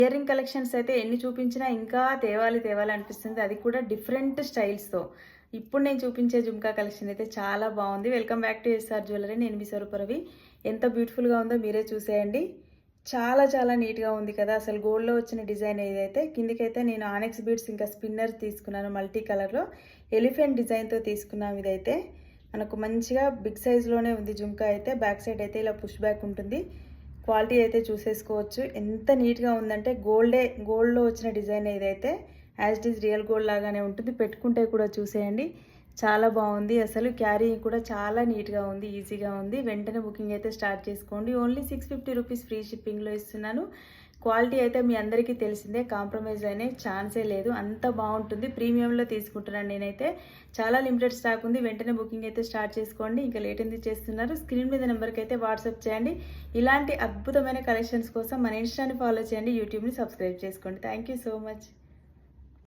Ear ring collections అయితే ఎన్ని చూపించినా ఇంకా తేవాలి అనిపిస్తుంది, అది కూడా డిఫరెంట్ స్టైల్స్తో. ఇప్పుడు నేను చూపించే జుమ్కా కలెక్షన్ అయితే చాలా బాగుంది. Welcome back to SR jewellery. నేను మీ స్వరూపరవి. ఎంత బ్యూటిఫుల్గా ఉందో మీరే చూసేయండి. చాలా నీట్గా ఉంది కదా. అసలు గోల్డ్లో వచ్చిన డిజైన్ ఏదైతే కిందికైతే నేను ఆనెక్స్ బీడ్స్ ఇంకా స్పిన్నర్ తీసుకున్నాను. మల్టీ కలర్లో ఎలిఫెంట్ డిజైన్తో తీసుకున్నాం. ఇదైతే మనకు మంచిగా బిగ్ సైజ్లోనే ఉంది జుమ్కా అయితే. బ్యాక్ సైడ్ అయితే ఇలా పుష్ బ్యాక్ ఉంటుంది. క్వాలిటీ అయితే చూసేసుకోవచ్చు. ఎంత నీట్గా ఉందంటే గోల్డ్లో వచ్చిన డిజైన్ ఏదైతే as it is real gold లాగానే ఉంటుంది. పెట్టుకుంటే కూడా చూసేయండి, చాలా బాగుంది. అసలు క్యారీ కూడా చాలా నీట్గా ఉంది, ఈజీగా ఉంది. వెంటనే బుకింగ్ అయితే స్టార్ట్ చేసుకోండి. ఓన్లీ 650 రూపీస్ ఫ్రీ షిప్పింగ్లో ఇస్తున్నాను. క్వాలిటీ అయితే మీ అందరికీ తెలిసిందే, కాంప్రమైజ్ అనే ఛాన్సే లేదు, అంత బాగుంటుంది. ప్రీమియంలో తీసుకుంటున్నాను నేనైతే. చాలా లిమిటెడ్ స్టాక్ ఉంది. వెంటనే బుకింగ్ అయితే స్టార్ట్ చేసుకోండి. ఇంకా లేట్ ఎందుకు చేస్తున్నారు? స్క్రీన్ మీద నెంబర్కి అయితే వాట్సాప్ చేయండి. ఇలాంటి అద్భుతమైన కలెక్షన్స్ కోసం మన ఇన్స్టాని ఫాలో చేయండి, యూట్యూబ్ని సబ్స్క్రైబ్ చేసుకోండి. Thank you so much.